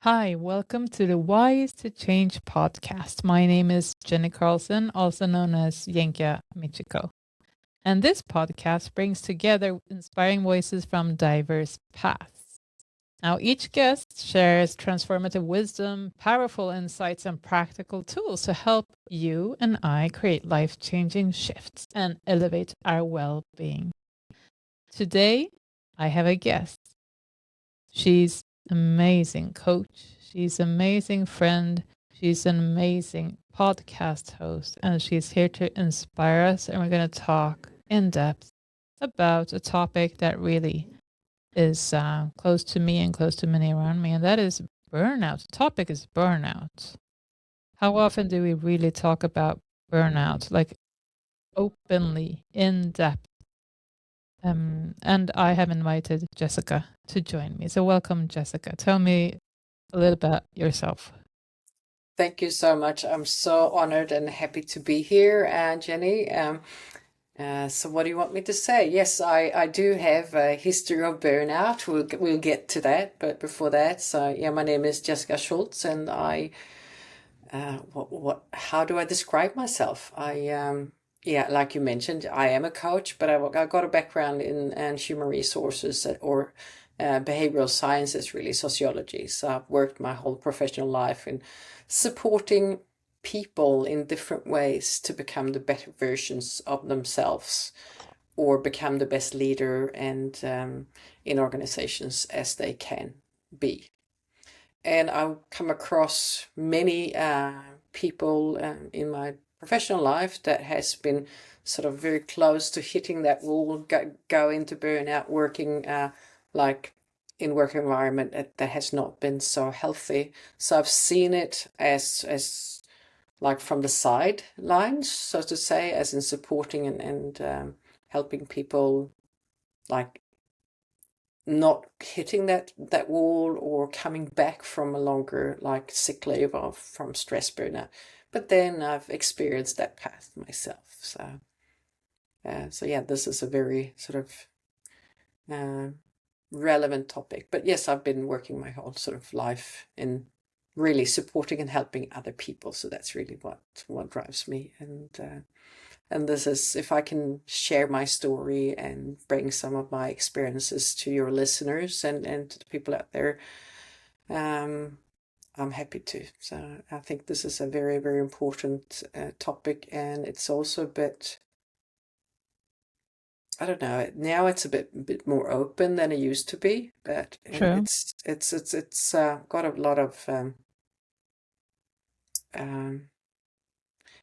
Hi, welcome to the Why is to Change podcast. My name is Jenny Carlson, also known as Yenka Michiko. And this podcast brings together inspiring voices from diverse paths. Now, each guest shares transformative wisdom, powerful insights, and practical tools to help you and I create life changing shifts and elevate our well being. Today, I have a guest. She's amazing coach. She's amazing friend. She's an amazing podcast host, and she's here to inspire us. And we're going to talk in depth about a topic that really is close to me and close to many around me, and that is burnout. The topic is burnout. How often do we really talk about burnout, like openly, in depth? And I have invited Jessica to join me. So welcome, Jessica. Tell me a little about yourself. Thank you so much. I'm so honored and happy to be here, Jenny. So what do you want me to say? Yes, I do have a history of burnout. We'll get to that, but before that, my name is Jessica Schultz, and how do I describe myself? Like you mentioned, I am a coach, but I got a background in human resources or behavioral sciences, really sociology. So I've worked my whole professional life in supporting people in different ways to become the better versions of themselves or become the best leader and in organizations as they can be. And I've come across many people in my professional life that has been sort of very close to hitting that wall, go into burnout, working like in work environment that has not been so healthy. So I've seen it as like from the sidelines, so to say, as in supporting and helping people like not hitting that wall or coming back from a longer like sick leave from stress burnout. But then I've experienced that path myself. So this is a very sort of relevant topic. But yes, I've been working my whole sort of life in really supporting and helping other people. So that's really what drives me. And this is, if I can share my story and bring some of my experiences to your listeners and to the people out there, I'm happy to. So I think this is a very, very important topic. And it's also a bit, I don't know, now it's a bit more open than it used to be, but True. it's got a lot of, um,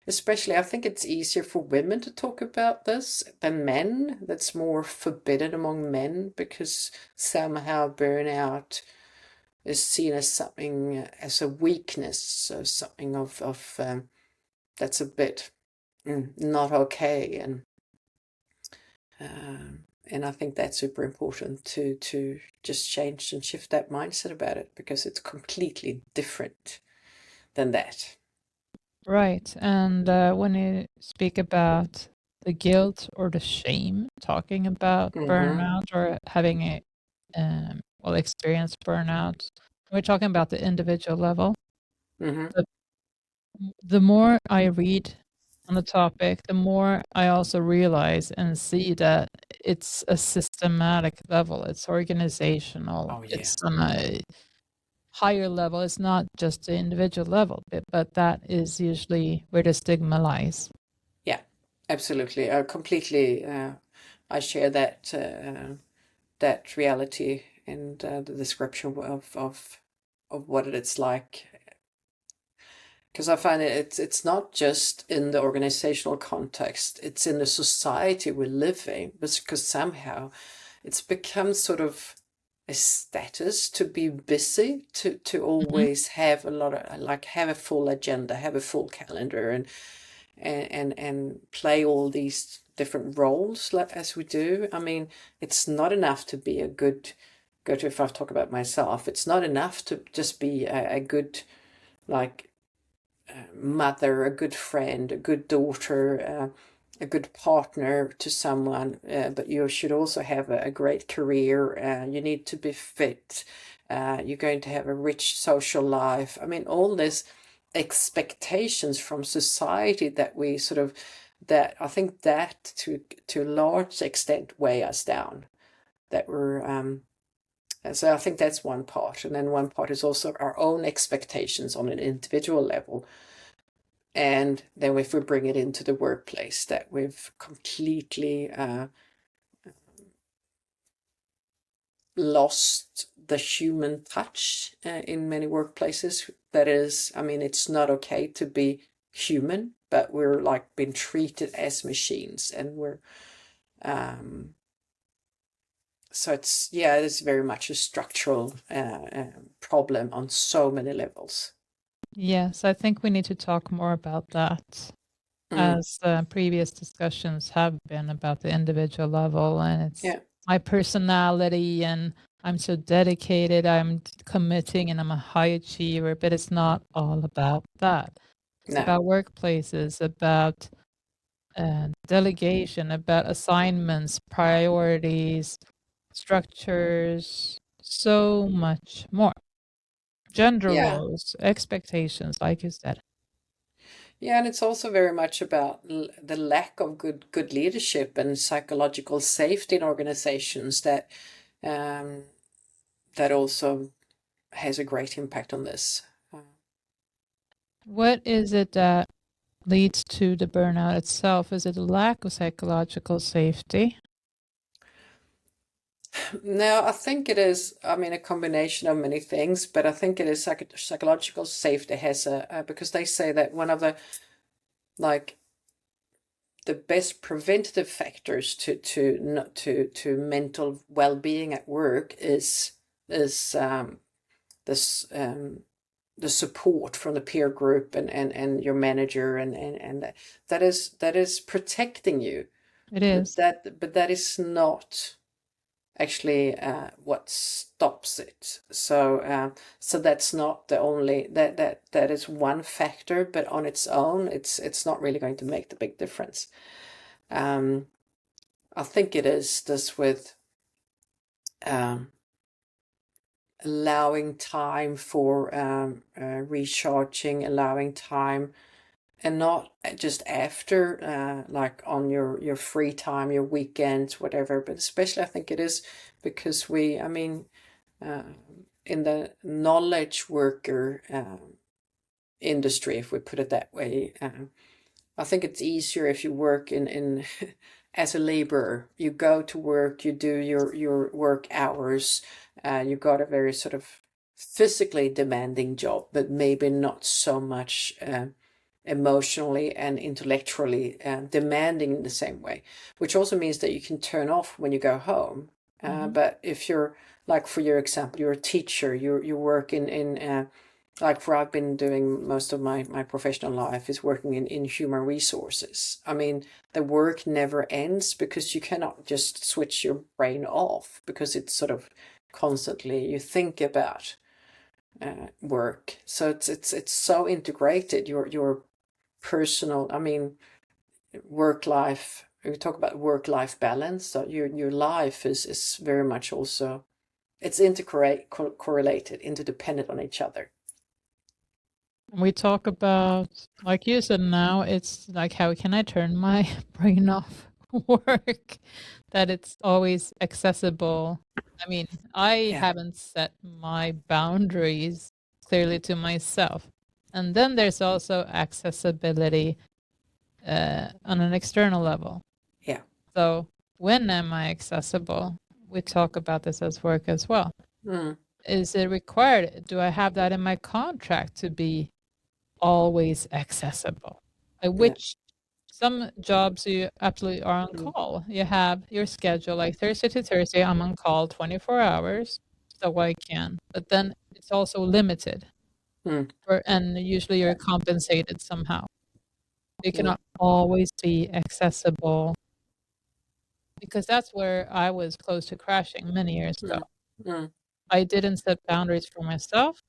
especially, I think it's easier for women to talk about this than men. That's more forbidden among men because somehow burnout is seen as something, as a weakness, so something of that's a bit not okay. And I think that's super important to just change and shift that mindset about it because it's completely different than that. Right. And when you speak about the guilt or the shame, talking about Mm-hmm. burnout or having a experience burnout, we're talking about the individual level. Mm-hmm. The, the more I read on the topic, the more I also realize and see that it's a systematic level. It's organizational. Oh yeah. It's on a higher level. It's not just the individual level, but that is usually where the stigma lies. Yeah, absolutely. Completely. I share that reality and the description of what it's like. Because I find it's not just in the organizational context; it's in the society we live in. Because somehow it's become sort of a status to be busy, to Mhm. always have a lot of like have a full agenda, have a full calendar, and play all these different roles like as we do. I mean, it's not enough to be a good if I talk about myself, it's not enough to just be a good like mother, a good friend, a good daughter, a good partner to someone, but you should also have a great career. You need to be fit. you're going to have a rich social life. I mean, all these expectations from society that we sort of, that I think that to a large extent weigh us down. That we're so I think that's one part, and then one part is also our own expectations on an individual level. And then if we bring it into the workplace, that we've completely lost the human touch in many workplaces. That is, I mean, it's not okay to be human, but we're like being treated as machines, and we're so it's very much a structural problem on so many levels. Yes, I think we need to talk more about that, as previous discussions have been about the individual level, and it's Yeah, my personality, and I'm so dedicated, I'm committing, and I'm a high achiever, but it's not all about that. It's no, about workplaces, about delegation, about assignments, priorities, structures, so much more. Gender yeah. roles, expectations, like you said. Yeah, and it's also very much about the lack of good leadership and psychological safety in organizations that um, that also has a great impact on this. What is it that leads to the burnout itself? Is it a lack of psychological safety? No, I think it is. I mean, a combination of many things, but I think it is psychological safety has because they say that one of the like the best preventative factors to mental well-being at work is this the support from the peer group and your manager and that is protecting you, It is. but that is not actually what stops it. So that's not the only that is one factor, but on its own, it's not really going to make the big difference. I think it is this with um, allowing time for recharging, allowing time, and not just after, like on your free time, your weekends, whatever. But especially, I think it is because I mean, uh, in the knowledge worker industry, if we put it that way, I think it's easier if you work in as a laborer. You go to work, you do your work hours, you got a very sort of physically demanding job, but maybe not so much emotionally and intellectually demanding in the same way, which also means that you can turn off when you go home. But if you're, like for your example, you're a teacher, you work in like for I've been doing most of my professional life is working in human resources. I mean, the work never ends because you cannot just switch your brain off because it's sort of constantly you think about work. So it's so integrated. Your personal, I mean, work life. We talk about work life balance. So your life is very much also it's correlated, interdependent on each other. We talk about, like you said now, it's like, how can I turn my brain off work? That it's always accessible. I mean, I Yeah. haven't set my boundaries clearly to myself. And then there's also accessibility on an external level. Yeah. So when am I accessible? We talk about this as work as well. Mm. Is it required? Do I have that in my contract to be always accessible? Yeah. Which some jobs you absolutely are on Mm. call. You have your schedule, like Thursday to Thursday, I'm on call 24 hours, so I can. But then it's also limited, Mm. and usually you're compensated somehow. You Mm. cannot always be accessible, because that's where I was close to crashing many years ago. Mm. Mm. I didn't set boundaries for myself,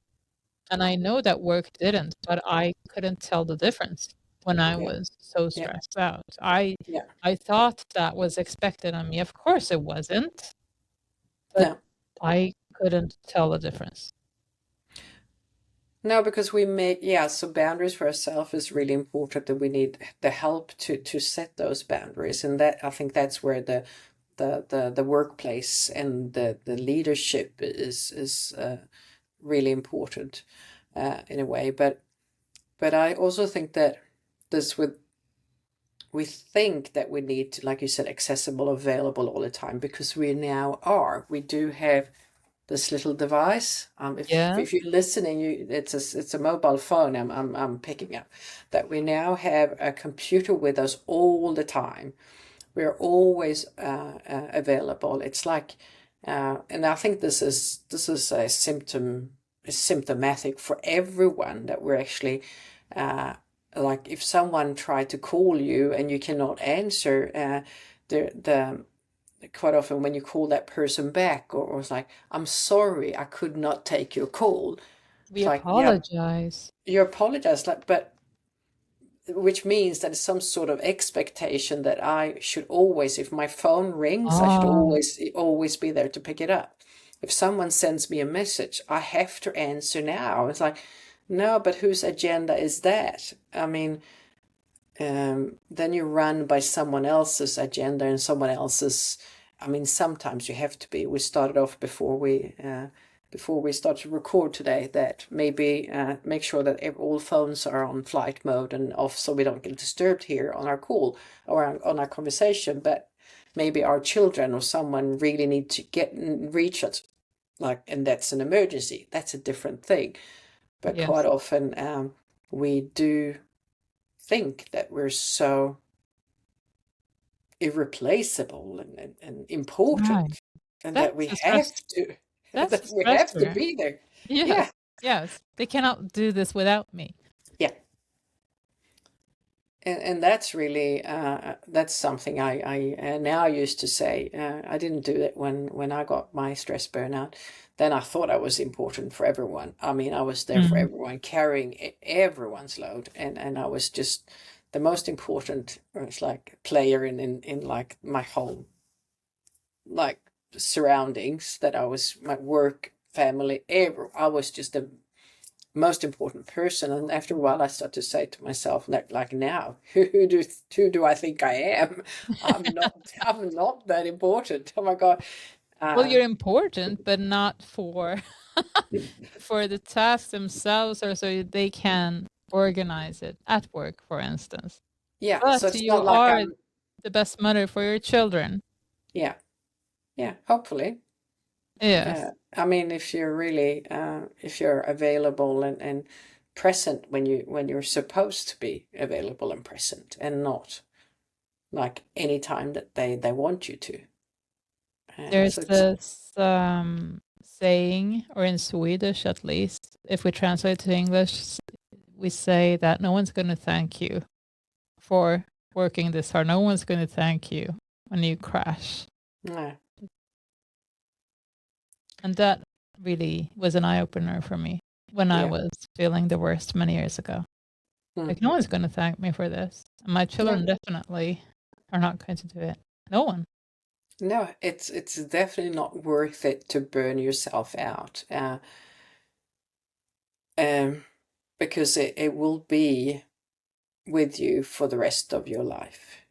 and I know that work didn't, but I couldn't tell the difference when I Yeah. was so Yeah. stressed out. I thought that was expected of me. Of course it wasn't, but No. I couldn't tell the difference. No, because we make, so boundaries for ourselves is really important, that we need the help to set those boundaries. And that, I think that's where the workplace and the leadership is really important in a way. But I also think that this we think that we need to, like you said, accessible, available all the time, because we now are. We do have this little device. If you're listening, it's a mobile phone. I'm picking up that we now have a computer with us all the time. We're always available. It's like, and I think this is a symptomatic for everyone, that we're actually like, if someone tried to call you and you cannot answer, the quite often when you call that person back, or it's like, I'm sorry, I could not take your call. We It's like, yeah, apologize. you apologize, like, but which means that it's some sort of expectation that I should always, if my phone rings, I should always be there to pick it up. If someone sends me a message, I have to answer now. It's like, no, but whose agenda is that? I mean, then you run by someone else's agenda and someone else's. I mean, sometimes you have to be. We started off before we start to record today, that maybe make sure that all phones are on flight mode and off, so we don't get disturbed here on our call or on our conversation. But maybe our children or someone really need to reach us, like, and that's an emergency. That's a different thing. But Yes. quite often we do think that we're so irreplaceable and important, Right. and That's that we the have stress. to That's that the we have to stressor. be there. Yes. Yeah, Yes. They cannot do this without me. yeah. And that's really that's something I now used to say. I didn't do it when I got my stress burnout. Then I thought I was important for everyone. I mean, I was there for everyone, carrying everyone's load, and I was just the most important, it's like, player in like my whole, like, surroundings. That I was my work, family, I was just the most important person. And after a while, I started to say to myself, like now, who do I think I am? I'm not that important. Oh my God. Well, you're important, but not for for the tasks themselves, or so they can organize it at work, for instance. Yeah. So But it's you not like are I'm. the best mother for your children. Yeah. Yeah. Hopefully. Yes. I mean, if you're really, if you're available and present when you're supposed to be available and present, and not like any time that they want you to. There's So it's, this saying, or in Swedish at least, if we translate to English, we say that no one's going to thank you for working this hard. No one's going to thank you when you crash. yeah. And that really was an eye opener for me when I Yeah. was feeling the worst many years ago. Like, no one's going to thank me for this. And my children definitely are not going to do it. No one. No, it's definitely not worth it to burn yourself out, because it will be with you for the rest of your life.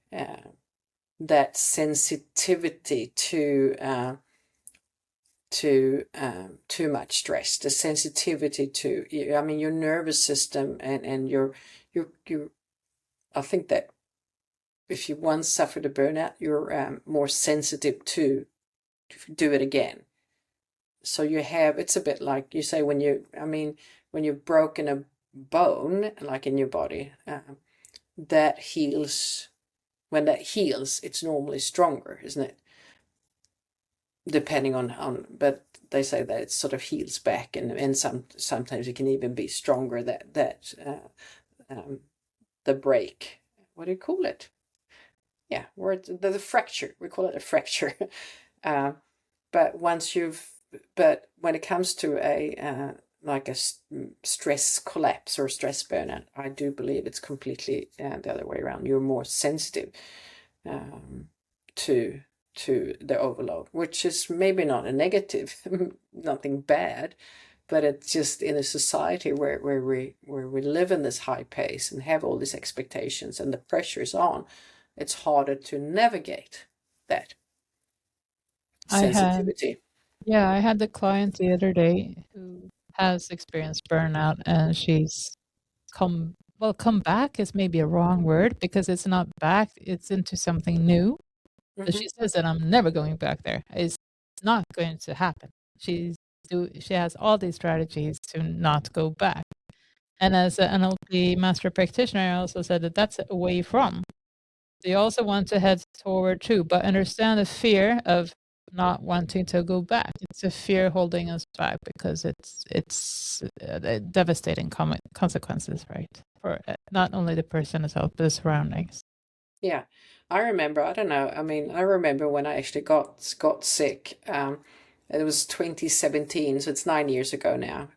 That sensitivity to too much stress, the sensitivity to, I mean, your nervous system and your I think that if you once suffered a burnout, you're more sensitive to do it again. So you have, it's a bit like you say, when you've broken a bone, like in your body, that heals. When that heals, it's normally stronger, isn't it? Depending but they say that it sort of heals back, and sometimes it can even be stronger, the break. What do you call it? Yeah, where the fracture. We call it a fracture. But when it comes to a like a stress collapse or stress burnout, I do believe it's completely the other way around. You're more sensitive to to the overload, which is maybe not a negative, nothing bad, but it's just in a society where we live in this high pace and have all these expectations and the pressure is on, it's harder to navigate that I had, sensitivity. yeah, I had the client the other day who has experienced burnout, and she's come back is maybe a wrong word, because it's not back, it's into something new. But Mm-hmm. she says that I'm never going back there. It's not going to happen. She has all these strategies to not go back. And as an NLP master practitioner, I also said that that's away from. So you also want to head toward too, but understand the fear of not wanting to go back. It's a fear holding us back, because it's devastating consequences, right? For not only the person itself, but the surroundings. Yeah, I remember. I don't know. I mean, I remember when I actually got sick. It was 2017, so it's 9 years ago now.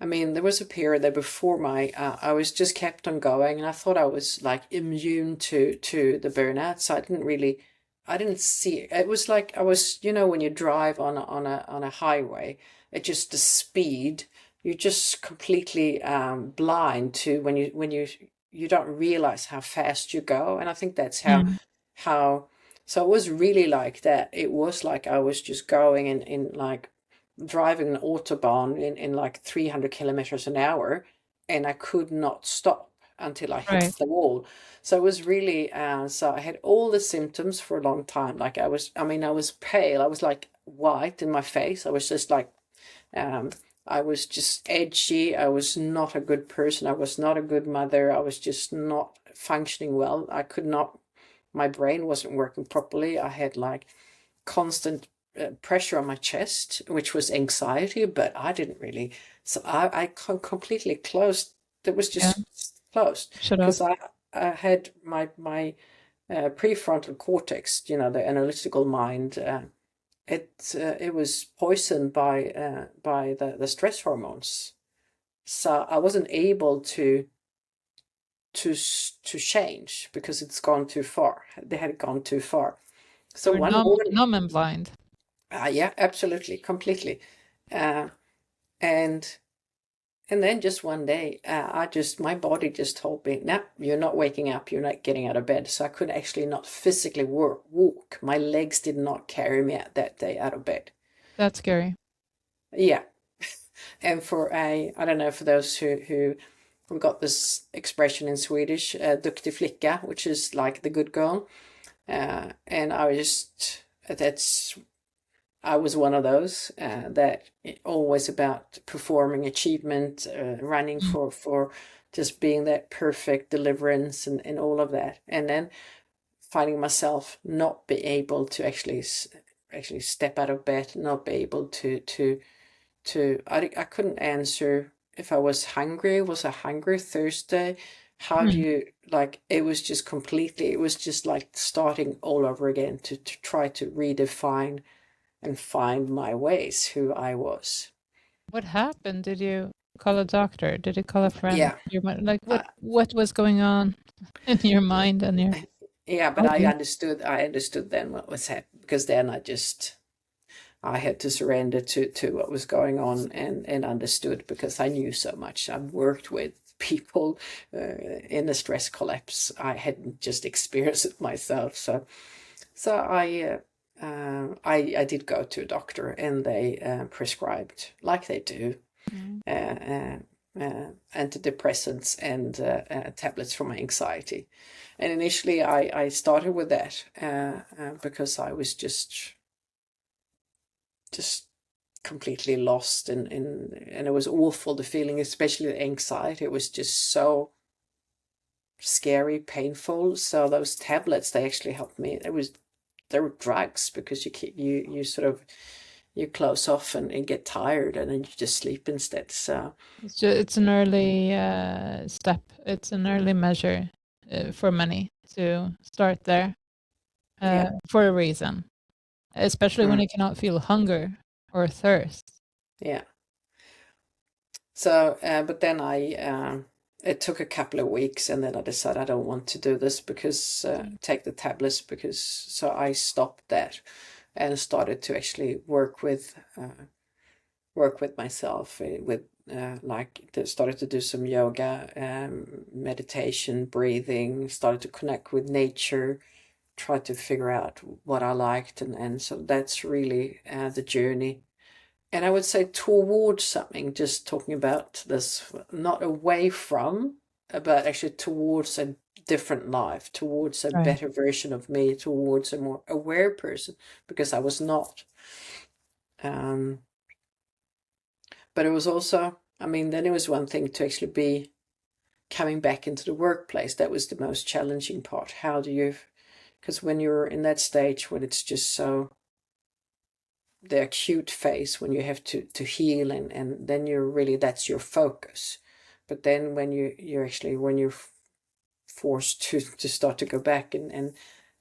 I mean, there was a period there before my I was just kept on going, and I thought I was like immune to the burnout. So I didn't see it. It was like I was, when you drive on a highway, it just the speed. You're just completely blind to when you don't realize how fast you go, and I think that's Mm. how. So it was really like that. It was like I was just going in like driving an autobahn in like 300 kilometers an hour, and I could not stop until I hit Right, the wall. So it was really, so I had all the symptoms for a long time. Like I was pale. I was like white in my face. I was just like, um, I was just edgy. I was not a good person. I was not a good mother. I was just not functioning well. I could not, my brain wasn't working properly. I had like constant pressure on my chest, which was anxiety, but I didn't really. So I completely closed. It was yeah, just closed shut off. because I had my prefrontal cortex, the analytical mind. It was poisoned by the stress hormones. So I wasn't able to to change because it's gone too far. They had gone too far. You So were one morning, numb and blind. yeah, absolutely, completely. Uh, and and then just one day, my body just told me, no, you're not waking up, you're not getting out of bed. So I could actually not physically walk. My legs did not carry me out that day out of bed. That's scary. Yeah. And I don't know, for those who we got this expression in Swedish, duktig flicka, which is like the good girl. And I was one of those that always about performing achievement, running Mm. for just being that perfect deliverance and all of that. And then finding myself not be able to actually step out of bed, not be able I couldn't answer if I was hungry. Was I hungry, thirsty? How do Mm. you, like, it was just completely, it was just like starting all over again to try to redefine and find my ways, who I was. What happened? Did you call a doctor? Did you call a friend? Yeah. Your like Uh, what was going on in your mind and your yeah, but body? I understood then what was happening, because then I had to surrender to what was going on, and understood, because I knew so much. I've worked with people in a stress collapse. I hadn't just experienced it myself. So I did go to a doctor, and they prescribed, like they do, Mm. antidepressants and tablets for my anxiety. And initially, I started with that because I was just completely lost, and it was awful, the feeling, especially the anxiety. It was just so scary, painful. So those tablets, they actually helped me. They were drugs, because you sort of, you close off and get tired, and then you just sleep instead. So It's an early step. It's an early measure for many to start there yeah. for a reason, especially when Mm, you cannot feel hunger or thirst. yeah. So but then it took a couple of weeks, and then I decided I don't want to do this because take the tablets, because so I stopped that and started to actually work with myself with started to do some yoga, meditation, breathing, started to connect with nature, tried to figure out what I liked, and so that's really the journey. And I would say towards something, just talking about this, not away from, but actually towards a different life, towards a Right. better version of me, towards a more aware person, because I was not. Um, but it was also, I mean, then it was one thing to actually be coming back into the workplace. That was the most challenging part. How do you, because when you're in that stage when it's just so the acute phase, when you have to heal, and then you're really, that's your focus. But then when you're actually, when you're forced to start to go back To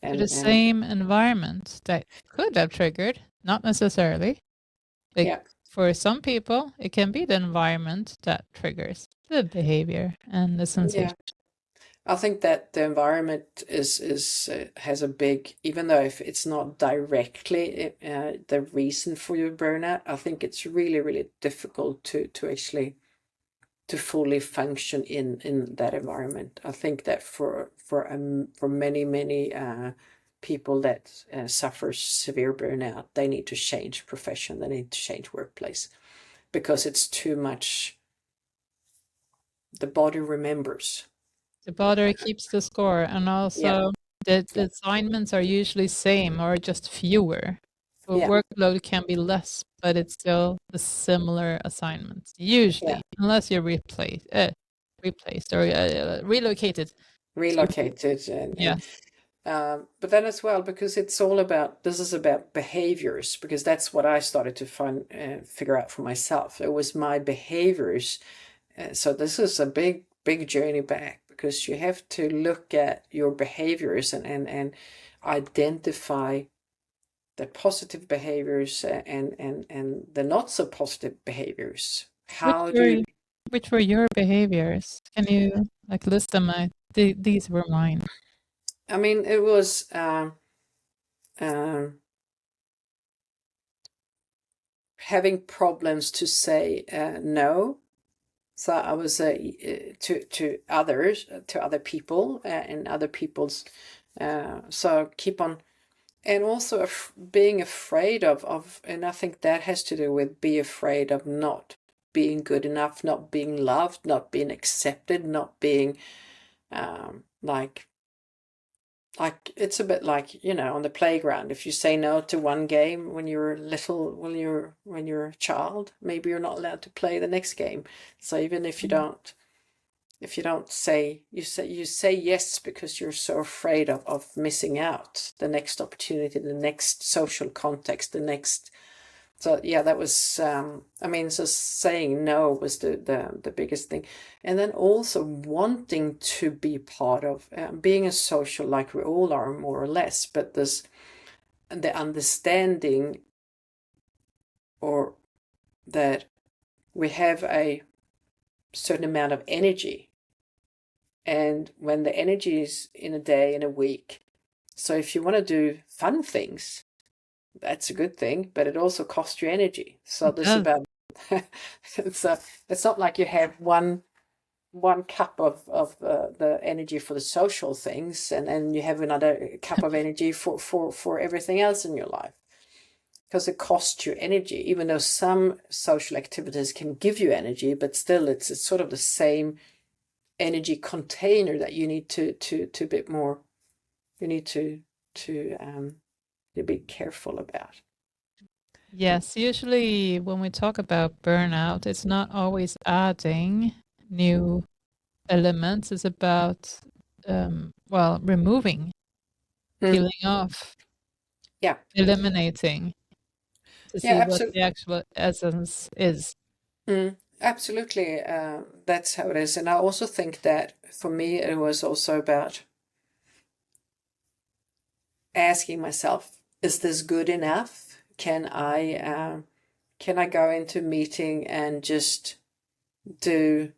the and same environment that could have triggered, not necessarily. Like yeah, for some people, it can be the environment that triggers the behavior and the yeah, sensation. I think that the environment is has a big, even though if it's not directly the reason for your burnout, I think it's really, really difficult to actually to fully function in that environment. I think that for many people that suffer severe burnout, they need to change profession, they need to change workplace, because it's too much. The body remembers. The body keeps the score, and Yeah, also the yeah, assignments are usually same or just fewer. The yeah, workload can be less, but it's still the similar assignments, yeah. usually, unless you're replaced or relocated to, Relocated and yes, but then as well, because it's all about, this is about behaviors, because that's what I started to find figure out for myself. It was my behaviors. So this is a big journey back, because you have to look at your behaviors and identify the positive behaviors and the not so positive behaviors. which How do were you, which were your behaviors? Can you like list them? These were mine. I mean, it was um, having problems to say no. So I was to others, to other people, and other people's. So keep on, and also being afraid of, and I think that has to do with be afraid of not being good enough, not being loved, not being accepted, not being like it's a bit like, on the playground, if you say no to one game when you're little, when you're a child, maybe you're not allowed to play the next game. So even if you don't say, you say yes because you're so afraid of missing out the next opportunity, the next social context, the next. So yeah, that was I mean, so saying no was the biggest thing. And then also wanting to be part of being a social, like we all are more or less, but this, the understanding, or that we have a certain amount of energy, and when the energy is in a day, in a week, so if you want to do fun things, that's a good thing, but it also costs you energy. So It this is does. about so it's not like you have one cup of the energy for the social things, and then you have another cup of energy for everything else in your life, because it costs you energy, even though some social activities can give you energy, but still it's sort of the same energy container that you need to bit more, you need to be careful about. Yes, usually when we talk about burnout, it's not always adding new elements. It's about, removing, Mm, peeling off, yeah, eliminating to yeah, see what absolutely. the actual essence is. Absolutely, that's how it is. And I also think that for me, it was also about asking myself, is this good enough? Can I go into a meeting and just do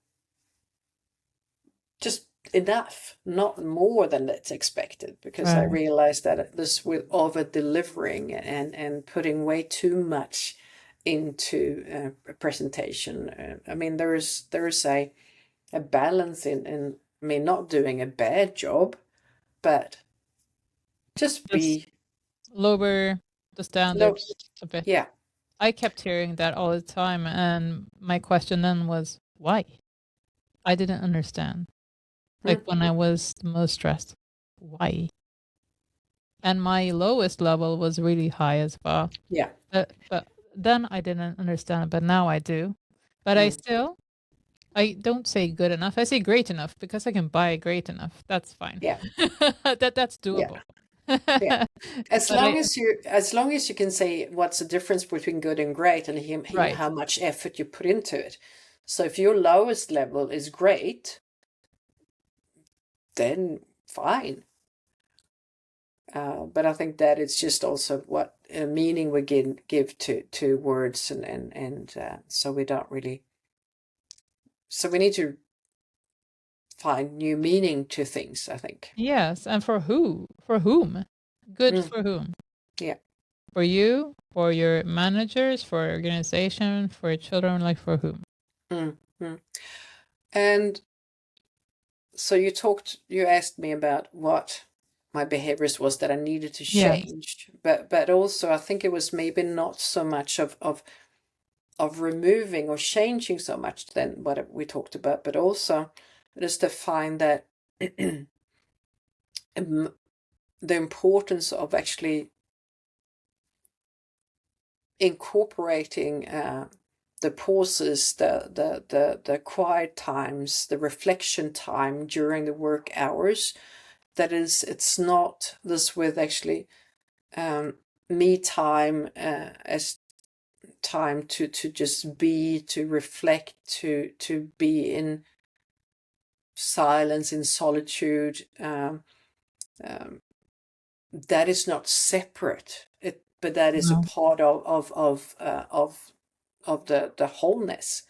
enough, not more than that's expected, because I Right. realized that this with over delivering and putting way too much into a presentation. I mean, there is a balance in I mean, not doing a bad job, but just Just be lower the low. standards a bit. Yeah. I kept hearing that all the time, and my question then was, why? I didn't understand. Like Mm. when I was the most stressed, why? And my lowest level was really high as well. Yeah. But then I didn't understand, but now I do. But Mm. I don't say good enough. I say great enough because I can buy great enough. That's fine. Yeah. That's Yeah. doable. Yeah. But I As long as you can say what's the difference between good and great, and right. how much effort you put into it. So if your lowest level is great, then fine. But I think that it's just also what meaning we give to words, and so we don't really. So we need to find new meaning to things, I think. Yes, and for who? For whom? Good Mm. for whom? Yeah. For you, for your managers, for your organization, for your children, like for whom? Mm. Mm. And so you asked me about what my behaviors was that I needed to Yes. change, but also I think it was maybe not so much of removing or changing so much than what we talked about, but also just to find that the importance of actually incorporating the pauses, the quiet times, the reflection time during the work hours. That is, it's not this with actually me time as time to just be, to reflect, to be in silence, in solitude. That is not separate. But that is a No. part of the wholeness.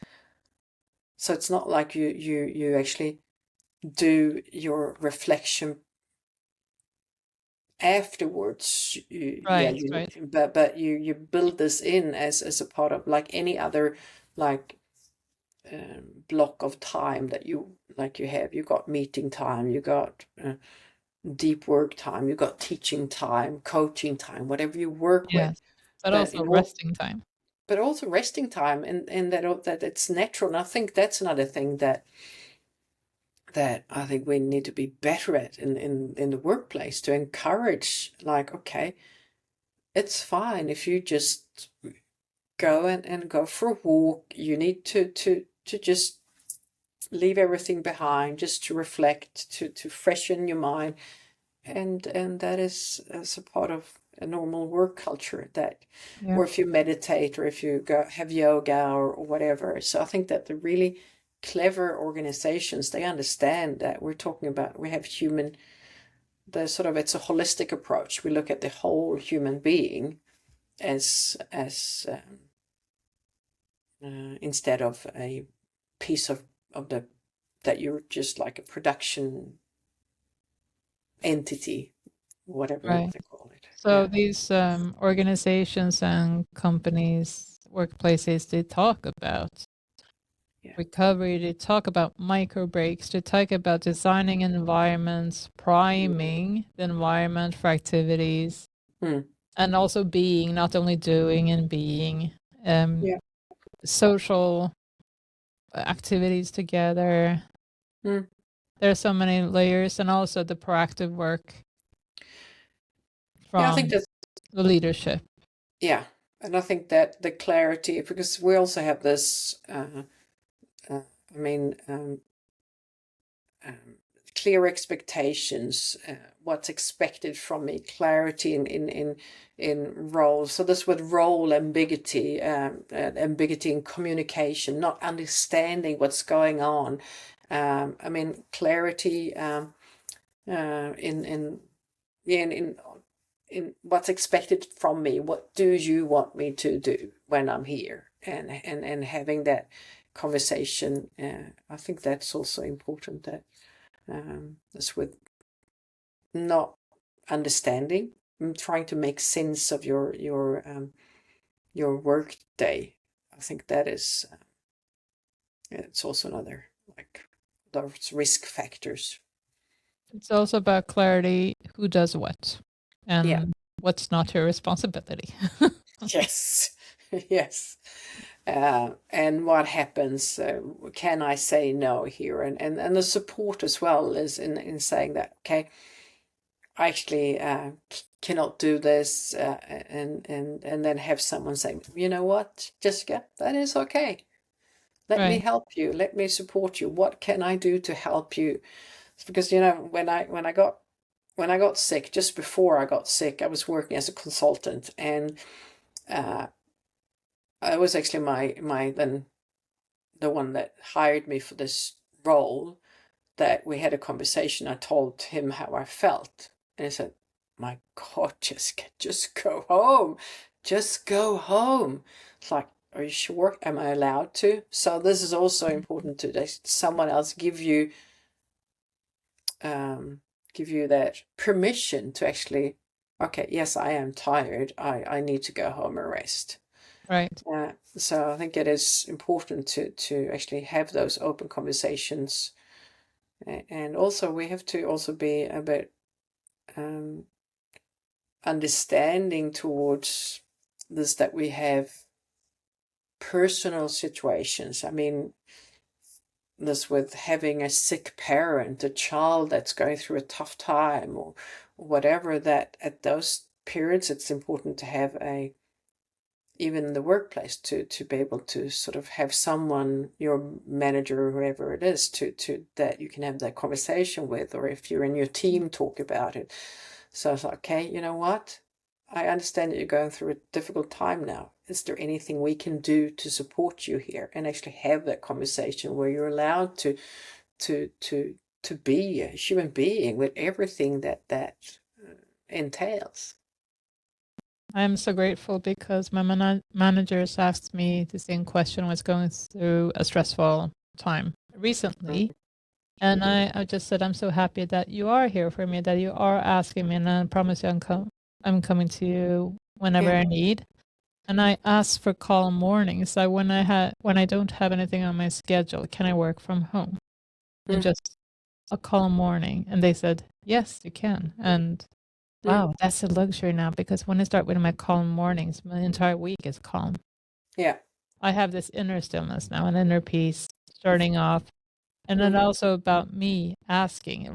So it's not like you actually do your reflection afterwards. Right, right. But you build this in as a part of like any other like block of time that you have. You got meeting time, you got deep work time, you got teaching time, coaching time, whatever you work with. Yes. But But also in all, resting time. but also resting time, and that it's natural. And I think that's another thing that I think we need to be better at in the workplace, to encourage, like, okay, it's fine if you just go and go for a walk. You need to just leave everything behind, just to reflect, to freshen your mind, and that is as a part of a normal work culture. That, Yeah. or if you meditate, or if you go have yoga, or whatever. So I think that the really clever organizations, they understand that we're talking about, we have human, the sort of, it's a holistic approach. We look at the whole human being as instead of a piece of the, that you're just like a production entity, whatever Right. they call it. So Yeah. these organizations and companies, workplaces, they talk about Yeah. recovery, they talk about micro breaks, they talk about designing environments, priming the environment for activities, Mm. and also being, not only doing and being, Yeah. social activities together. Mm. There's so many layers, and also the proactive work Yeah, I think from that's, the leadership. yeah. And I think that the clarity, because we also have this, I mean, um, clear expectations, what's expected from me, clarity in roles. So this with role ambiguity, ambiguity in communication, not understanding what's going on. I mean, clarity in in what's expected from me. What do you want me to do when I'm here? And having that conversation, I think that's also important. That This with not understanding, trying to make sense of your work day. I think that is it's also another like those risk factors. It's also about clarity, who does what Yeah. and what's not your responsibility. Yes. Yes. And what happens? Can I say no here? And the support as well is in saying that, okay, I actually cannot do this, and then have someone say, you know what, Jessica, that is okay. Let me Right. help you. Let me support you. What can I do to help you? It's because when I got sick, just before I got sick, I was working as a consultant, and I was actually my then the one that hired me for this role, that we had a conversation. I told him how I felt, and he said, "My God, just go home, just go home." It's like, are you sure? Am I allowed to? So this is also important to someone else give you that permission to actually, okay, yes, I am tired. I need to go home and rest. Right. So I think it is important to actually have those open conversations, and also we have to also be a bit understanding towards this, that we have personal situations. I mean, this with having a sick parent, a child that's going through a tough time, or whatever, that at those periods it's important to have even in the workplace, to be able to sort of have someone, your manager or whoever it is, to that you can have that conversation with, or if you're in your team, talk about it. So it's like, okay, you know what, I understand that you're going through a difficult time now. Is there anything we can do to support you here? And actually have that conversation where you're allowed to to to be a human being with everything that entails. I'm so grateful because my managers asked me the same question. Was going through a stressful time recently, and I just said, I'm so happy that you are here for me, that you are asking me, and I promise you I'm coming to you whenever Yeah. I need. And I asked for calm mornings. Like when I don't have anything on my schedule, can I work from home and Mm, just a calm morning? And they said, yes, you can. And mm, wow, that's a luxury now, because when I start with my calm mornings, my entire week is calm. yeah. I have this inner stillness now, an inner peace starting off. And then Mm, also about me asking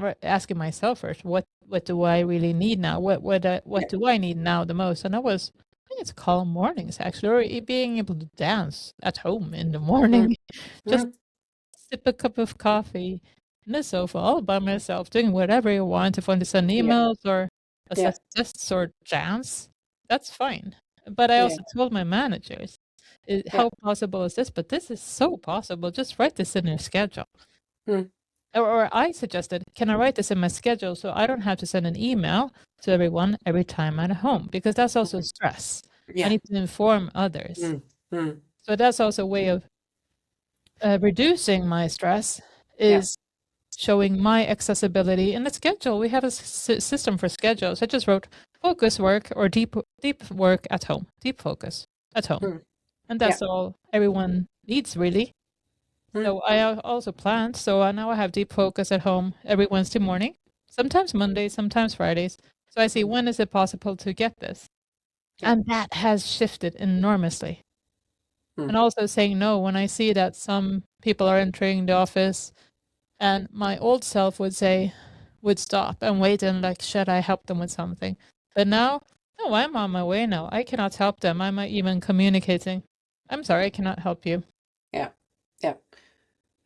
myself first, what do I really need now? What yeah. do I need now the most? And I think it's calm mornings actually, or being able to dance at home in the Mm, morning, just mm, sip a cup of coffee in the sofa all by myself, doing whatever you want. If I want to send yeah. emails or Yeah. assess tests or dance, that's fine. But I Yeah. also told my managers, Yeah. how possible is this? But this is so possible. Just write this in your schedule. Mm, Or I suggested, can I write this in my schedule so I don't have to send an email to everyone every time I'm at home? Because that's also stress. I yeah. need to inform others. Mm, mm, So that's also a way of reducing my stress, yeah. is showing my accessibility in the schedule. We have a system for schedules. I just wrote focus work or deep work at home, deep focus at home. Mm, And yeah. that's all everyone needs, really. Mm, So I also planned. So now I have deep focus at home every Wednesday morning, sometimes Mondays, sometimes Fridays. So I see, mm, when is it possible to get this? yeah. And that has shifted enormously. Mm, And also saying no when I see that some people are entering the office, and my old self would stop and wait and like, should I help them with something? But now, no, I'm on my way now. I cannot help them. I'm even communicating. I'm sorry, I cannot help you. yeah. Yeah.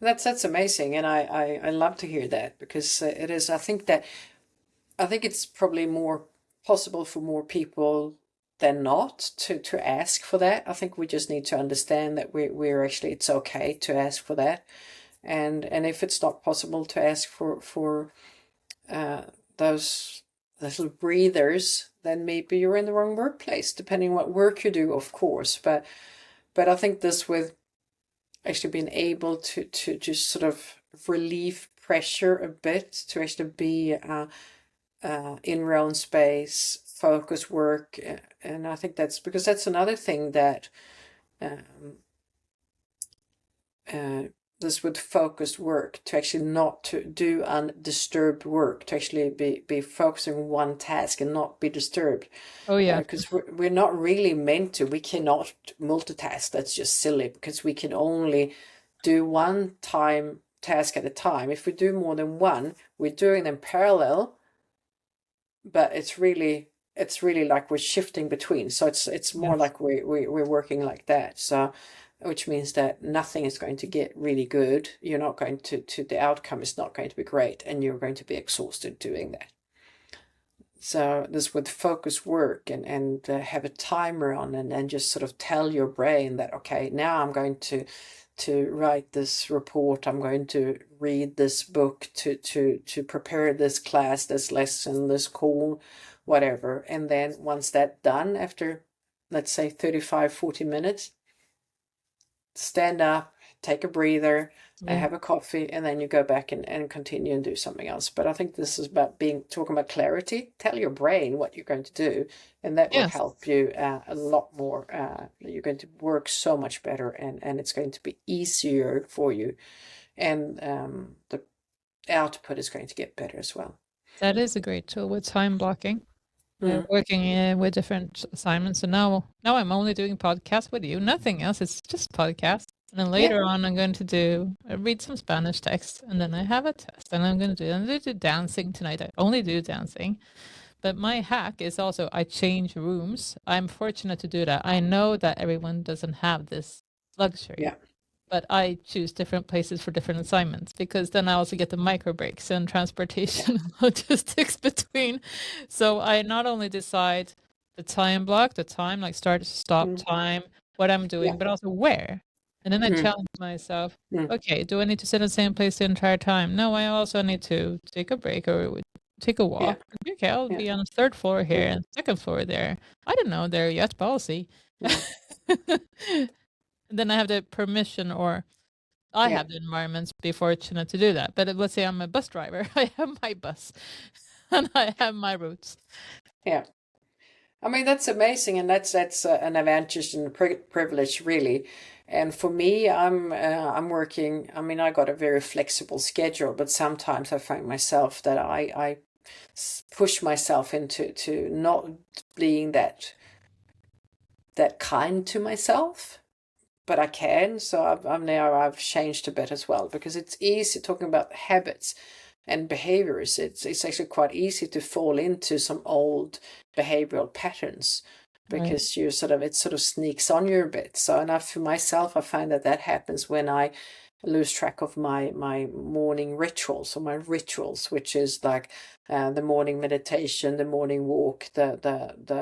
That's amazing, and I love to hear that, because it is. I think it's probably more possible for more people than not to ask for that. I think we just need to understand that we're actually, it's okay to ask for that, and if it's not possible to ask for uh, those little breathers, then maybe you're in the wrong workplace, depending what work you do, of course. But I think this with actually being able to just sort of relieve pressure a bit to actually be in your own space, focus work. And I think that's because that's another thing that um, this would focused work, to actually not to do undisturbed work, to actually be focusing on one task and not be disturbed. Oh yeah. Because we're not really meant to. We cannot multitask. That's just silly, because we can only do one task at a time. If we do more than one, we're doing them parallel, but it's really like we're shifting between. So it's more Yes. like we're working like that. So which means that nothing is going to get really good. You're not going to the outcome is not going to be great, and you're going to be exhausted doing that. So this would focus work and have a timer on, and just sort of tell your brain that, okay, now I'm going to write this report, I'm going to read this book, to prepare this class, this lesson, this call, whatever. And then once that's done, after let's say 35-40 minutes, stand up, take a breather, and Yeah. have a coffee, and then you go back and continue and do something else. But I think this is about talking about clarity. Tell your brain what you're going to do, and that will Yes. help you a lot more. You're going to work so much better, and it's going to be easier for you, and the output is going to get better as well. That is a great tool with time blocking. Mm. Working with different assignments. And now I'm only doing podcasts with you, nothing else. It's just podcasts. And then Yeah, later on, I'm going to read some Spanish text, and then I have a test, and I'm going to do dancing tonight. I only do dancing. But my hack is also I change rooms. I'm fortunate to do that. I know that everyone doesn't have this luxury. yeah, But I choose different places for different assignments, because then I also get the micro breaks and transportation and logistics between. So I not only decide the time block, the time, like start to stop mm. time, what I'm Yeah, doing, but also where. And then I mm. challenge myself, Mm. okay, do I need to sit in the same place the entire time? No, I also need to take a break or take a Yeah, walk. Okay, I'll yeah, be on the third floor here mm. and second floor there. I don't know there yet, but I'll see. Mm. And then I have the permission, or I Yeah, have the environments be fortunate to do that. But let's say I'm a bus driver, I have my bus and I have my routes. yeah. I mean, that's amazing, and that's an advantage and a privilege, really. And for me, I'm working. I mean, I got a very flexible schedule, but sometimes I find myself that I push myself into not being that kind to myself, but I can. So I've changed a bit as well, because it's easy talking about habits and behaviors. It's actually quite easy to fall into some old behavioral patterns, Right. because it sort of sneaks on you a bit. So enough for myself, I find that happens when I lose track of my morning rituals, or my rituals, which is like the morning meditation, the morning walk, the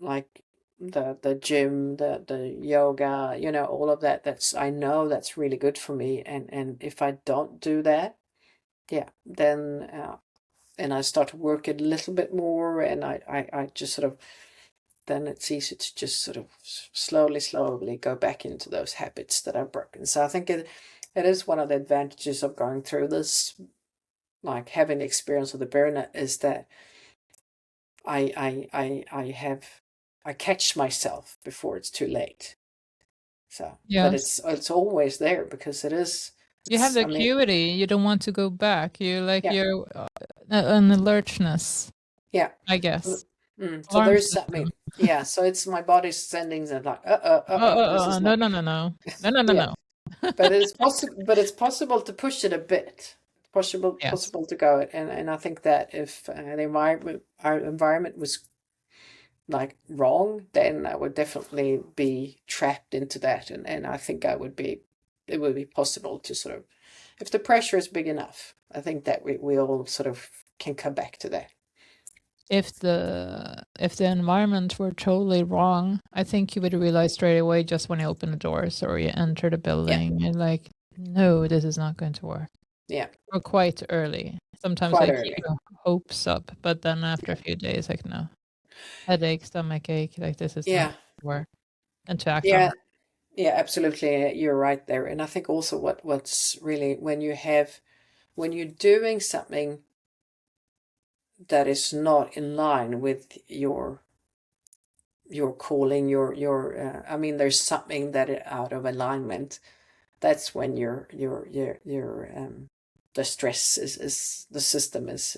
like the gym, the yoga, all of that. I know that's really good for me, and if I don't do that, yeah, then and I start to work it a little bit more, and I just sort of, then it's easy to just sort of slowly go back into those habits that are broken. So I think it is one of the advantages of going through this, like having the experience of the burnout, is that I catch myself before it's too late. So, but Yes. it's always there, because You have the I mean, acuity. You don't want to go back. You like yeah, your an alertness, yeah. I So, guess. so Alarm there's something, system. yeah. So it's my body's sending that, like, this is No, not, no, no, no. No, no, no, yeah. no. But it's possible. But it's possible to push it a bit. Yes. Possible to go. And I think that if our environment was like wrong, then I would definitely be trapped into that. And I think it would be possible to sort of, if the pressure is big enough, I think that we all sort of can come back to that. If the environment were totally wrong, I think you would realize straight away just when you open the doors or you enter the Yeah, building. You're like, no, this is not going to work. yeah, Or quite early. Sometimes quite I keep early. the hopes up, but then after a Yeah, few days, like, no. Headache, stomach ache, like this is not yeah, going to work. And to act on yeah. it. Yeah, absolutely. You're right there. And I think also what's really when you're doing something that is not in line with your calling, I mean, there's something that is out of alignment. That's when the stress is the system is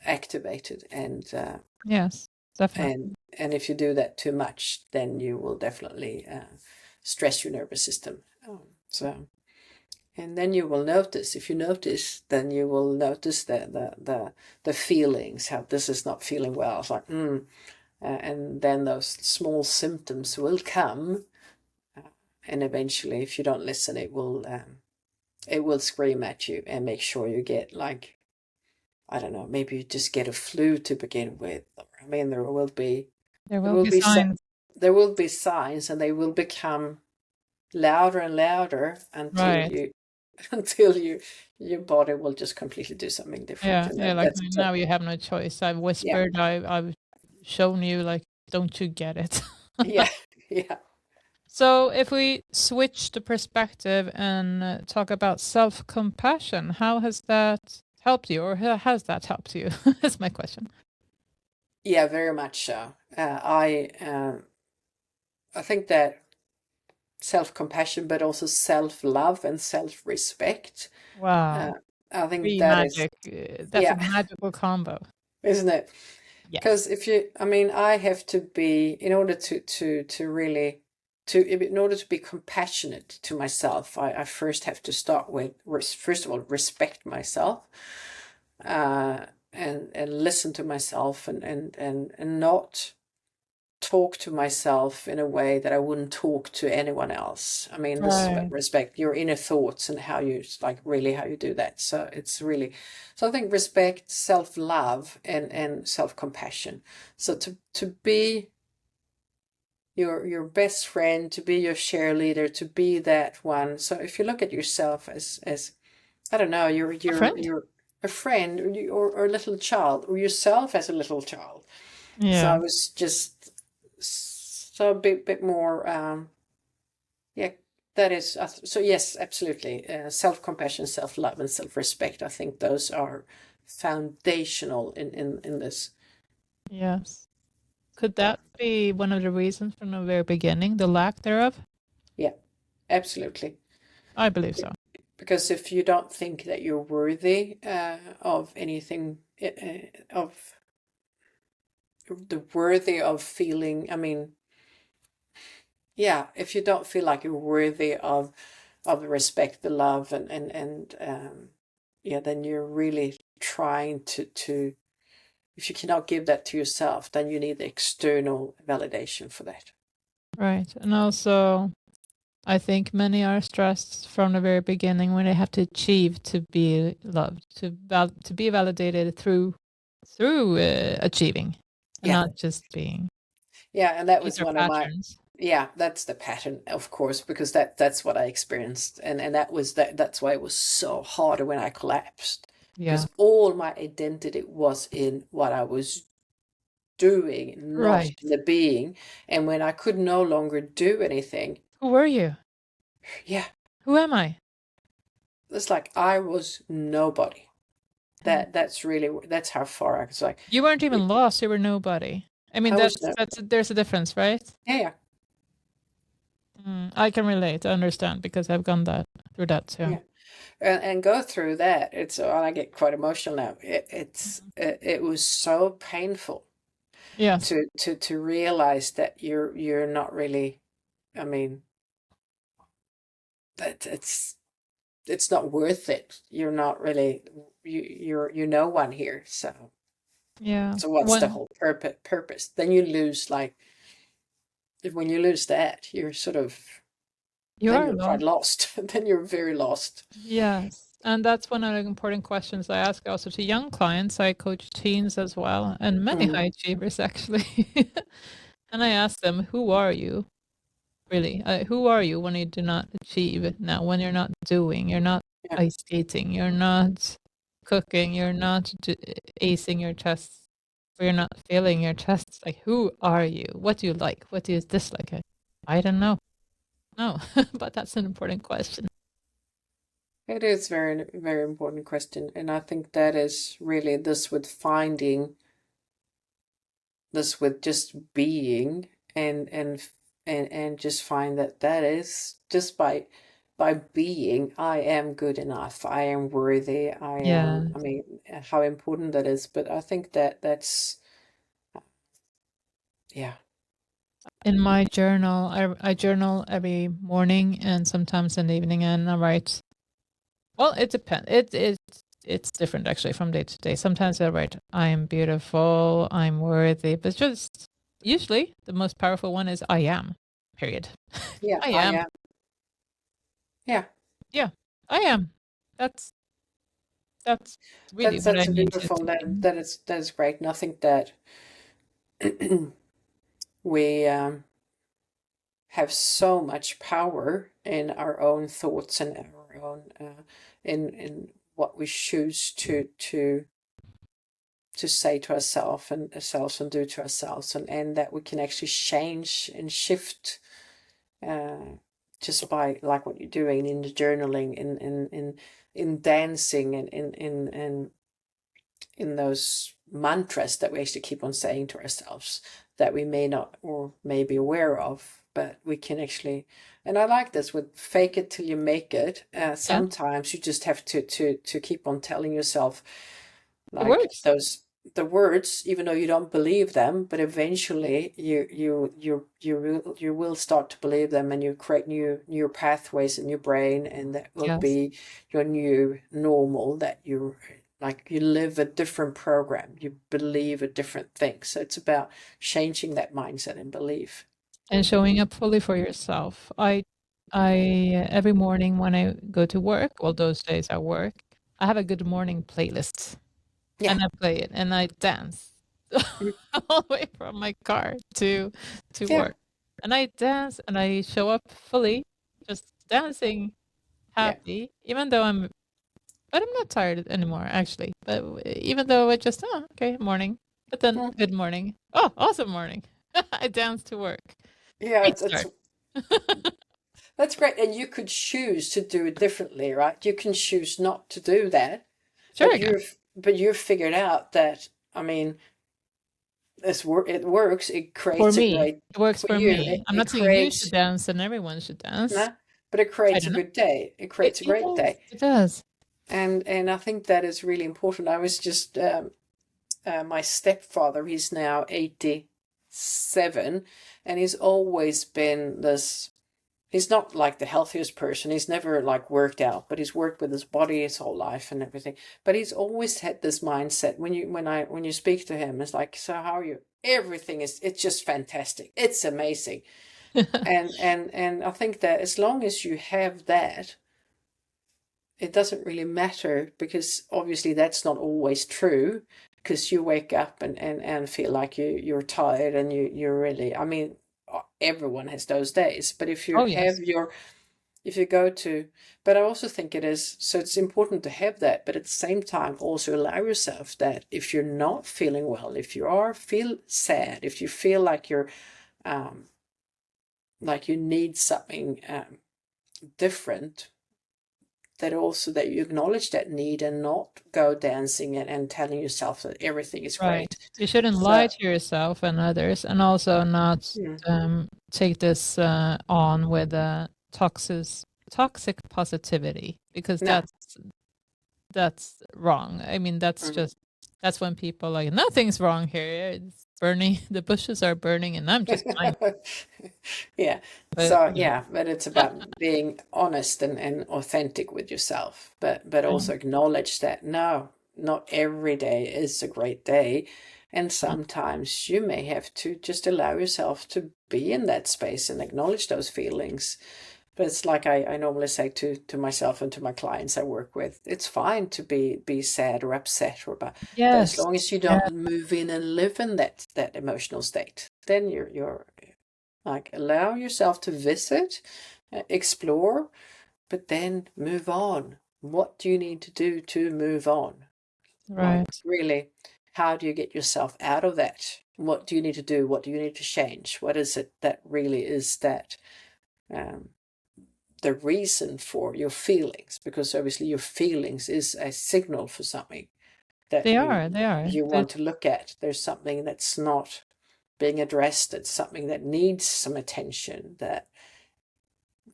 activated, Yes, definitely. and if you do that too much, then you will definitely stress your nervous system. So, and then you will notice. If you notice, then you will notice the feelings. How this is not feeling well. It's like and then those small symptoms will come, and eventually, if you don't listen, it will scream at you and make sure you get like, I don't know, maybe you just get a flu to begin with. I mean, There there will will be be signs. there will be signs, and they will become louder and louder until Right. you until your body will just completely do something different, Yeah, and yeah, like that's now you have no choice. I've yeah, whispered, I've shown you, like, don't you get it? yeah, yeah, So if we switch the perspective and talk about self-compassion, how has that helped you, or has that helped you? That's my question. yeah, very much so. I think that self-compassion, but also self-love and self-respect. Uh, Wow. I think Free that is, magic. That's a yeah, magical combo. isn't it? Yes. Because I mean, I have to be, in order to really, in order to be compassionate to myself, I first have to start with, first of all, respect myself, and listen to myself, and not talk to myself in a way that I wouldn't talk to anyone else. I mean, this is about Right. respect your inner thoughts and how you like really how you do that. So it's really, so I think respect, self-love, and self-compassion. So to be your best friend, to be your cheerleader, to be that one. So if you look at yourself as I don't know, A friend? you're a friend, or a little child, or yourself as a little child. So I Yeah. was just so a bit more, yeah, that is, so yes, absolutely. Self-compassion, self-love, and self-respect. I think those are foundational in this. Yes. Could So that be one of the reasons from the very beginning, the lack thereof? yeah, absolutely. I believe so. Because if you don't think that you're worthy of anything, of the worthy of feeling, I mean, yeah, if you don't feel like you're worthy of the respect, the love, and yeah, then you're really trying to, if you cannot give that to yourself, then you need the external validation for that. Right. And also, I think many are stressed from the very beginning when they have to achieve to be loved, to be validated through achieving, and Yeah, not just being. yeah, and that These was are one of my, patterns. yeah, that's the pattern, of course, because that's what I experienced, and that's why it was so hard when I collapsed, Yeah. because all my identity was in what I was doing, not Right. in the being. And when I could no longer do anything, Who were you? yeah, Who am I? it's like I was nobody. Yeah. That's how far I was like, You weren't even lost. You were nobody. I mean, I was no, that's there's a difference, right? yeah, yeah, I can relate. I understand because I've gone through that too. yeah. And go through that. It's, and I get quite emotional now. It was so painful Yes. to realize that you're not really. I mean, that it's not worth it. You're not really, you're no one here. Yeah. So what's the When whole purpose? Then you lose, like, when you lose that, you're sort of, you then are you're quite lost. lost. Then you're very lost. Yes. And that's one of the important questions I ask also to young clients. I coach teens as well, and many Mm, high achievers actually. And I ask them, who are you? Really? Who are you when you do not achieve now? When you're not doing, you're not yeah, ice skating, you're not cooking, you're not acing your tests, or you're not failing your tests. Like, who are you? What do you like? What do you dislike? I don't know. No, but that's an important question. It is very, very important question. And I think that is really this with finding this with just being and just find that that is just by being, I am good enough, I am worthy, I Yeah. am, I mean, how important that is. But I think that that's, yeah. In my journal, I journal every morning and sometimes in the evening, and I write. Well, it depends. It's different actually from day to day. Sometimes I write, "I am beautiful, I'm worthy," but just usually the most powerful one is "I am." Period. Yeah, I I am. am. Yeah, Yeah, I am. That's really what I that's a need to beautiful, be. that is great. And I think that we have so much power in our own thoughts and our own in what we choose to say to ourselves and do to ourselves, and that we can actually change and shift just by like what you're doing in the journaling, in dancing, and in those mantras that we actually keep on saying to ourselves that we may not or may be aware of, but we can actually. And I like this with fake it till you make it. Yeah, Sometimes you just have to keep on telling yourself it like works. those the words, even though you don't believe them, but eventually you will start to believe them, and you create new pathways in your brain, and that will Yes. be your new normal, that you like you live a different program, you believe a different thing. So it's about changing that mindset and belief. And showing up fully for yourself. I every morning when I go to work, well, those days I work, I have a good morning playlist. Yeah. And I play it and I dance Mm. all the way from my car to Yeah. work. And I dance and I show up fully, just dancing, Yeah. happy, even though but I'm not tired anymore actually. But even though I just, oh, okay, morning. But then Mm. good morning. Oh, awesome morning. I dance to work. Yeah, Great start. that's great. And you could choose to do it differently, right? You can choose not to do that, Sure, I can. but you've figured out that, I mean, it works. It For creates a me, great it works for for you. me. I'm It not saying you should creates, dance and everyone should dance. nah, but it I creates a don't know. good day. It creates a great Yes, day, it does. and I think that is really important. I was just my stepfather. He's now 87, and he's always been this. He's not like the healthiest person. He's never like worked out, but he's worked with his body his whole life and everything. But he's always had this mindset. When you speak to him, it's like, so how are you? Everything is, it's just fantastic. It's amazing. And I think that as long as you have that, it doesn't really matter, because obviously that's not always true, because you wake up and feel like you're tired, and you're really, I mean, everyone has those days. But if you Oh, have yes. your if you go to but I also think it is, so it's important to have that, but at the same time also allow yourself that if you're not feeling well, if you are feel sad, if you feel um like you need something different, that also that you acknowledge that need, and not go dancing and telling yourself that everything is Right. great. You shouldn't lie So to yourself and others, and also not mm, take this on with toxic positivity, because no. that's wrong. I mean, Mm. that's when people like nothing's wrong here. It's burning. The bushes are burning, and I'm just fine. Yeah. But So no. yeah, but it's about being honest and authentic with yourself, but also acknowledge that no, not every day is a great day. And sometimes you may have to just allow yourself to be in that space and acknowledge those feelings. But it's like I normally say to myself and to my clients I work with, it's fine to be sad or upset or about, but as Yes. long as you Yeah. don't move in and live in that emotional state, then you're like, allow yourself to visit, explore, but then move on. What do you need to do to move on? Like, Right. really, how do you get yourself out of that? what do you need to do? What do you need to change? What is it that really is that the reason for your feelings? Because obviously your feelings is a signal for something that They are. you want to look at. There's something that's not being addressed. It's something that needs some attention, that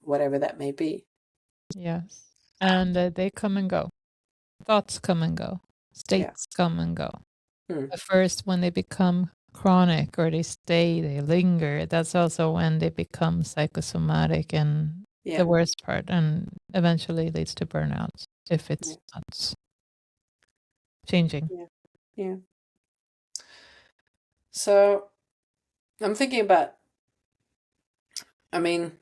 whatever that may be. Yes. And they come and go. Thoughts come and go. States come and go. But first, when they become chronic or they stay, they linger, that's also when they become psychosomatic and the worst part, and eventually leads to burnout if it's not changing. Yeah. So I'm thinking about, I mean,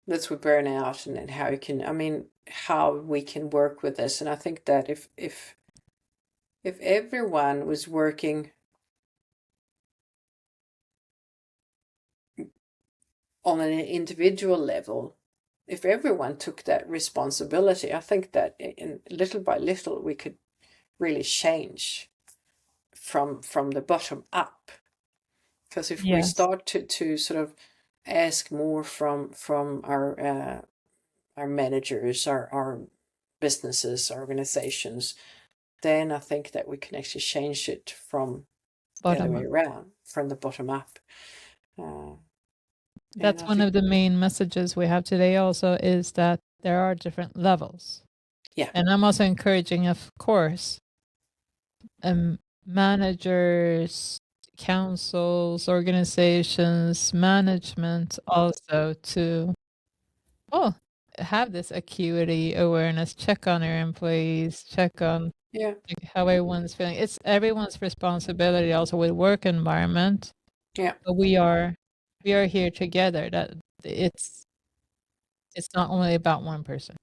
that's with burnout and how you can, I mean, how we can work with this. And I think that if everyone was working on an individual level, if everyone took that responsibility, I think that in little by little we could really change from the bottom up. Because if we start to sort of ask more from our managers, our businesses, organizations, then I think that we can actually change it from the other way around, from the bottom up. That's one of the main messages we have today also, is that there are different levels. Yeah. And I'm also encouraging, of course, managers, councils, organizations, management also to have this acuity awareness, check on your employees, check on how everyone's feeling. It's everyone's responsibility also with work environment. Yeah. But we are here together. That it's not only about one person.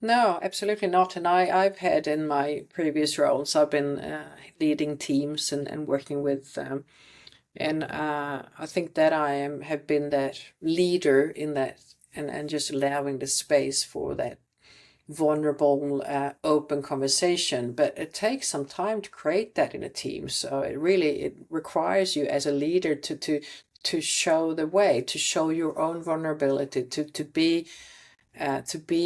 No, absolutely not. And I've had in my previous roles, I've been leading teams and working with and I think that I have been that leader in that, and just allowing the space for that vulnerable, open conversation. But it takes some time to create that in a team. So it requires you as a leader to show the way, to show your own vulnerability, to be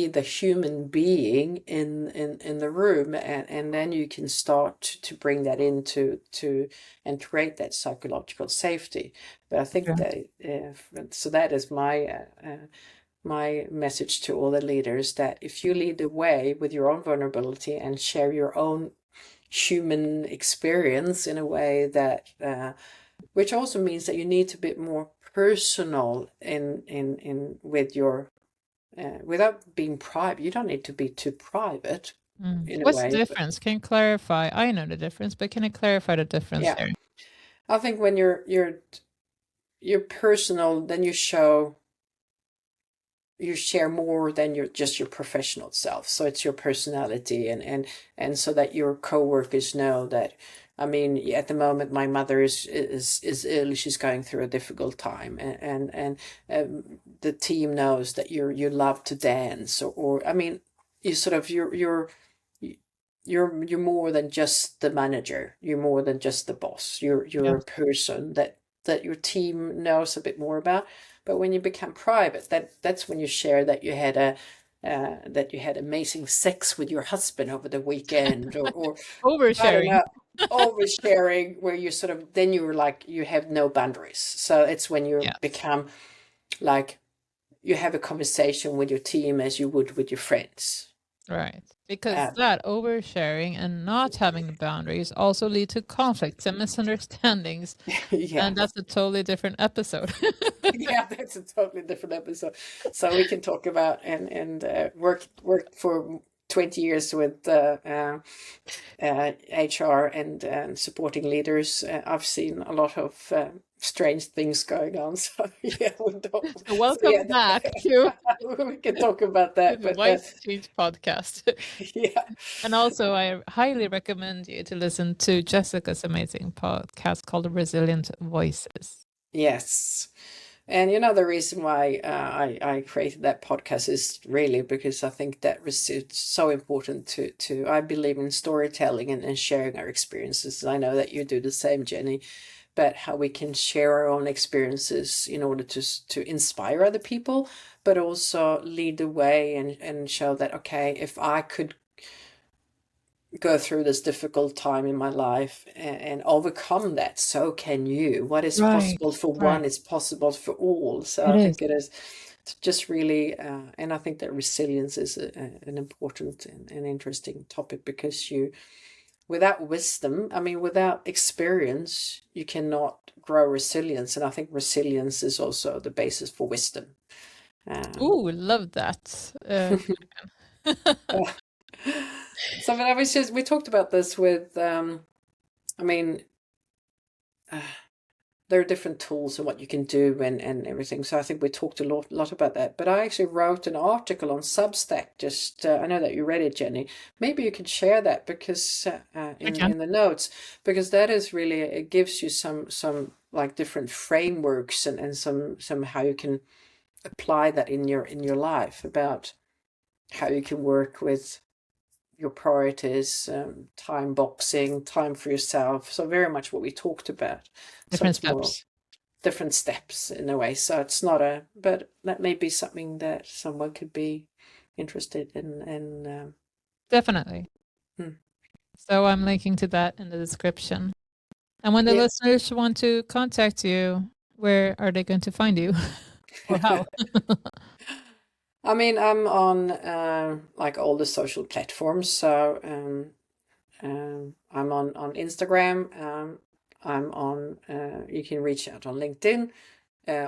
the human being in the room, and then you can start to bring that into and create that psychological safety. But I think that so that is my message to all the leaders, that if you lead the way with your own vulnerability and share your own human experience in a way that which also means that you need to be more personal in with your without being private. You don't need to be too private in a What's way. the difference? Can you clarify? I know the difference, but can you clarify the difference there? I think when you're personal, then you share more than your professional self. So it's your personality, and so that your coworkers know that, I mean, at the moment my mother is ill. She's going through a difficult time, and the team knows that you love to dance, or I mean, you sort of you're more than just the manager. You're more than just the boss. You're a person that your team knows a bit more about. But when you become private, that's when you share that you had amazing sex with your husband over the weekend, or oversharing. Oversharing, where you sort of, then you're like, you have no boundaries. So it's when you become like, you have a conversation with your team as you would with your friends. Right. Because that oversharing and not having the boundaries also lead to conflicts and misunderstandings. And that's a totally different episode. Yeah, that's a totally different episode. So we can talk about and work for 20 years with HR and supporting leaders. I've seen a lot of strange things going on. So yeah, welcome back to we can talk about that. The Wise Change podcast. Yeah. And also, I highly recommend you to listen to Jessica's amazing podcast called Resilient Voices. Yes. And the reason why I created that podcast is really because I think that it's so important to I believe in storytelling and sharing our experiences. I know that you do the same, Jenny, but how we can share our own experiences in order to inspire other people, but also lead the way and show that, okay, if I could go through this difficult time in my life and overcome that, so can you. What is Right. possible for Right. one is possible for all. So It I is. think it is just really, and I think that resilience is an important and interesting topic, because without wisdom, I mean, without experience, you cannot grow resilience. And I think resilience is also the basis for wisdom. Ooh, love that. So, but I was we talked about this with, I mean, there are different tools and what you can do and everything. So I think we talked a lot about that. But I actually wrote an article on Substack. Just I know that you read it, Jenny. Maybe you could share that, because I can. in the notes, because that is really, it gives you some like different frameworks and some how you can apply that in your life, about how you can work with your priorities, time boxing, time for yourself. So very much what we talked about. So Different it's more steps. different steps in a way. So it's not but that may be something that someone could be interested in. And Definitely. hmm. So I'm linking to that in the description. And when the Yeah. listeners want to contact you, where are they going to find you? Or how? I mean, I'm on like all the social platforms. So I'm on Instagram. I'm on. You can reach out on LinkedIn.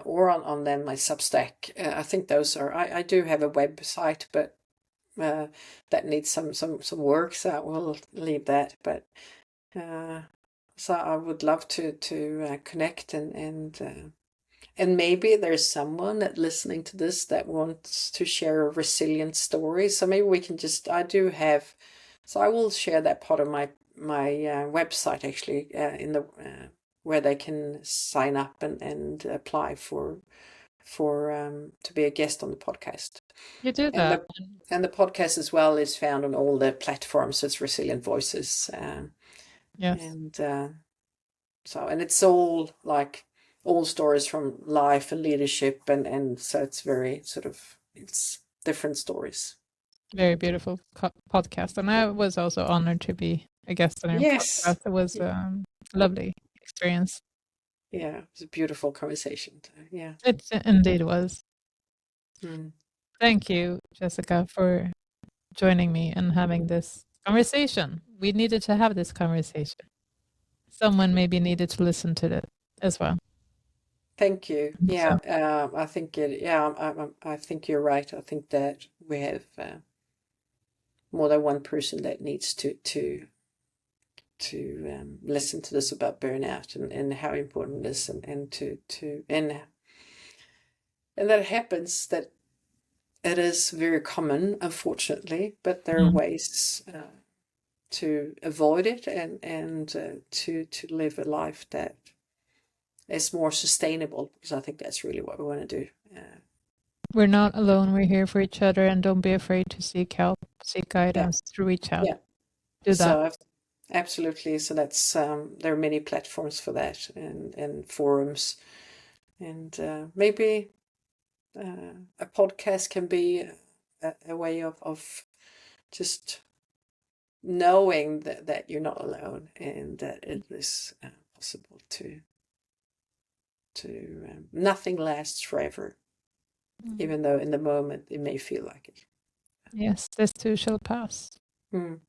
Or on then my Substack. I think those are. I do have a website, but that needs some work, so I will leave that. But so I would love to connect and maybe there's someone that listening to this that wants to share a resilient story. So maybe we can just. I do have. So I will share that part of my website actually in the where they can sign up and apply for to be a guest on the podcast. You do And that. the podcast as well is found on all the platforms. So it's Resilient Voices, Yes. and and it's all like all stories from life and leadership, and so it's very sort of, it's different stories. Very beautiful podcast. And I was also honored to be a guest on your Yes. podcast. It was a lovely experience. Yeah, it was a beautiful conversation. Yeah. It indeed was. Mm. Thank you, Jessica, for joining me and having this conversation. We needed to have this conversation. Someone maybe needed to listen to it as well. Thank you. Yeah, So I think it. Yeah, I think you're right. I think that we have more than one person that needs to listen to this about burnout and how important it is, and that it happens, that it is very common, unfortunately, but there are mm, ways to avoid it and to live a life that is more sustainable, because I think that's really what we want to do. we're not alone. We're here for each other, and don't be afraid to seek help, seek Yeah, guidance, to reach out. yeah. Do that. So absolutely. So that's there are many platforms for that, and forums, and maybe a podcast can be a way of just knowing that you're not alone, and that it is possible to nothing lasts forever, even though in the moment it may feel like it. Yes, this too shall pass. Mm.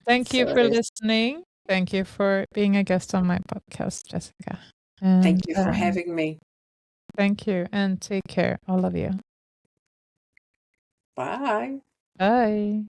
Thank you So it for is. listening. Thank you for being a guest on my podcast, Jessica. And Thank you for having me. thank you, and take care, all of you. Bye. Bye.